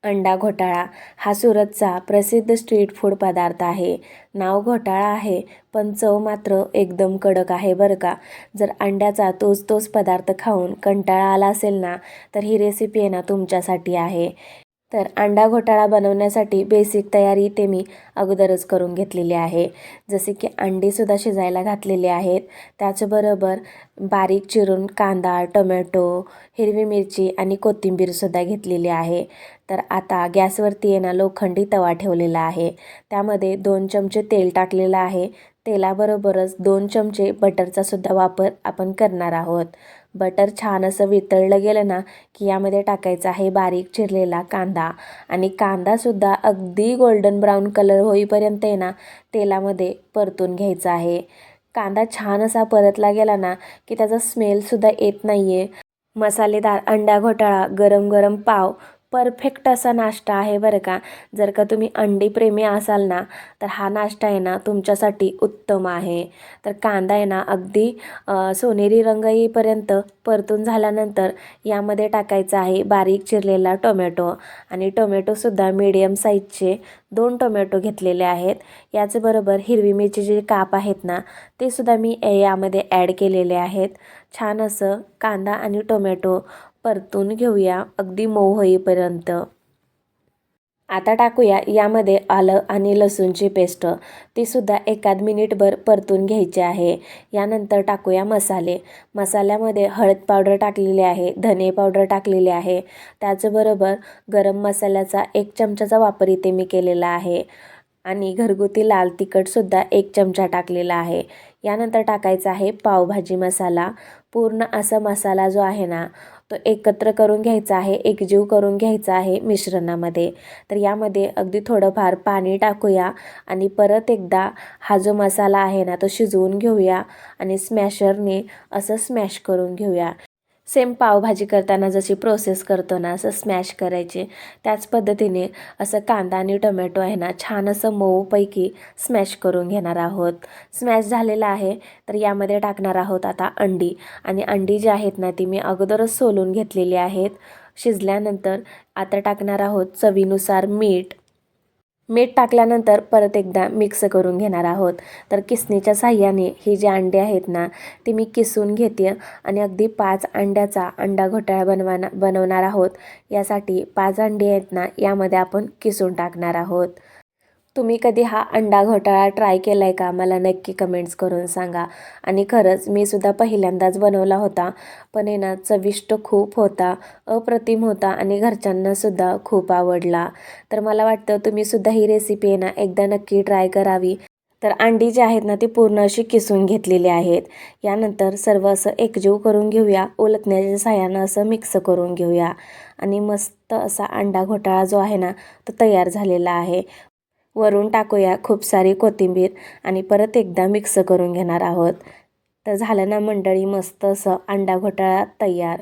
अंडा घोटाळा हा सुरतचा प्रसिद्ध स्ट्रीट फूड पदार्थ आहे. नाव घोटाळा आहे, पण चव मात्र एकदम कडक आहे बरं का. जर अंड्याचा तोच पदार्थ खाऊन कंटाळा आला असेल ना, तर ही रेसिपी आहे ना तुमच्यासाठी आहे. तर अंडा घोटाळा बनवण्यासाठी बेसिक तयारी ते मी अगोदरच करून घेतलेली आहे. जसे की अंडीसुद्धा शिजायला घातलेली आहेत. त्याचबरोबर बारीक चिरून कांदा, टोमॅटो, हिरवी मिरची आणि कोथिंबीरसुद्धा घेतलेली आहे. तर आता गॅसवरती आहे ना लोखंडी तवा ठेवलेला आहे. त्यामध्ये 2 चमचे तेल टाकलेलं आहे. तेलाबरोबरच 2 चमचे बटरचा सुद्धा वापर आपण करणार आहोत. बटर छान असं वितळलं गेलं ना की यामध्ये टाकायचा आहे बारीक चिरलेला कांदा आणि कांदासुद्धा अगदी गोल्डन ब्राऊन कलर होईपर्यंत आहे ना तेलामध्ये परतून घ्यायचा आहे. कांदा छान असा परतला गेला ना की त्याचा स्मेलसुद्धा येत नाही आहे. मसालेदार अंडा घोटाळा, गरम गरम पाव परफेक्ट असा नाश्ता आहे बरं का. जर का तुम्ही अंडीप्रेमी असाल ना, तर हा नाश्ता आहे ना तुमच्यासाठी उत्तम आहे. तर कांदा आहे ना अगदी सोनेरी रंग येईपर्यंत परतून झाल्यानंतर यामध्ये टाकायचा आहे बारीक चिरलेला टोमॅटो आणि टोमॅटोसुद्धा मीडियम साईजचे 2 टोमॅटो घेतलेले आहेत. याचबरोबर हिरवी मिरची जे काप आहेत ना, ते सुद्धा मी यामध्ये ॲड केलेले आहेत. छान असं कांदा आणि टोमॅटो परतून घेऊया अगदी मऊ होईपर्यंत. आता टाकूया यामध्ये आलं आणि लसूणची पेस्ट, ती सुद्धा एखाद मिनिटभर परतून घ्यायची आहे. यानंतर टाकूया मसाले. मसाल्यामध्ये हळद पावडर टाकलेली आहे, धने पावडर टाकलेली आहे. त्याचबरोबर गरम मसाल्याचा 1 चमचाचा वापर इथे मी केलेला आहे आणि घरगुती लाल तिखटसुद्धा 1 चमचा टाकलेला आहे. यानंतर टाकायचा आहे पावभाजी मसाला. पूर्ण असा मसाला जो आहे ना तो एकत्र करून घ्यायचा आहे, एकजीव करून घ्यायचा आहे मिश्रणामध्ये. तर यामध्ये अगदी थोडंफार पाणी टाकूया आणि परत एकदा हा जो मसाला आहे ना तो शिजवून घेऊया आणि स्मॅशरने असं स्मॅश करून घेऊया. सेम पावभाजी करताना जशी प्रोसेस करतो ना असं स्मॅश करायचे, त्याच पद्धतीने असं कांदा आणि टोमॅटो आहे ना छान असं मऊपैकी स्मॅश करून घेणार आहोत. स्मॅश झालेला आहे तर यामध्ये टाकणार आहोत आता अंडी आणि अंडी जी आहेत ना ती मी अगोदरच सोलून घेतलेली आहेत. शिजल्यानंतर आता टाकणार आहोत चवीनुसार मीठ. मीठ टाकल्यानंतर परत एकदा मिक्स करून घेणार आहोत. तर किसणीच्या साहाय्याने ही जी अंडी आहेत ना ती मी किसून घेते आणि अगदी 5 अंड्याचा अंडा घोटाळा बनवणार आहोत. यासाठी 5 अंडी आहेत ना यामध्ये आपण किसून टाकणार आहोत. तुम्ही कधी हा अंडा घोटाळा ट्राय केला आहे का? मला नक्की कमेंट्स करून सांगा. आणि खरंच मी सुद्धा पहिल्यांदाच बनवला होता, पण आहे ना चविष्ट खूप होता, अप्रतिम होता आणि घरच्यांनासुद्धा खूप आवडला. तर मला वाटतं तुम्हीसुद्धा ही रेसिपी आहे ना एकदा नक्की ट्राय करावी. तर अंडी जी आहेत ना ती पूर्ण अशी किसून घेतलेली आहेत. यानंतर सर्व असं एकजीव करून घेऊया, उलटण्याच्या साहाय्यानं असं मिक्स करून घेऊया आणि मस्त असा अंडा घोटाळा जो आहे ना तो तयार झालेला आहे. वरून टाकूया खूप सारी कोथिंबीर आणि परत एकदा मिक्स करून घेणार आहोत. तर झालं ना मंडळी मस्त असं अंडा घोटाळा तयार.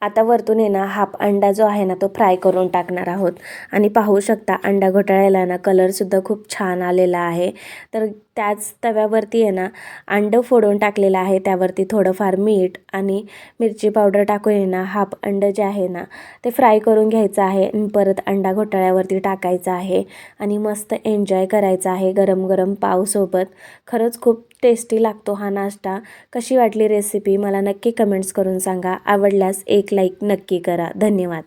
आता वरतून आहे ना हाफ अंडा जो आहे ना तो फ्राय करून टाकणार आहोत आणि पाहू शकता अंडा घोटाळ्याला ना कलरसुद्धा खूप छान आलेला आहे. तर त्याच तव्यावरती आहे ना अंडं फोडून टाकलेलं आहे, त्यावरती थोडंफार मीठ आणि मिरची पावडर टाकून आहे ना हाफ अंडं जे आहे ना ते फ्राय करून घ्यायचं आहे आणि परत अंडा घोटाळ्यावरती टाकायचं आहे आणि मस्त एन्जॉय करायचं आहे गरम गरम पावसोबत. खरंच खूप टेस्टी लागतो हा नाश्ता. कशी वाटली रेसिपी मला नक्की कमेंट्स करून सांगा. आवडल्यास एक लाईक नक्की करा. धन्यवाद.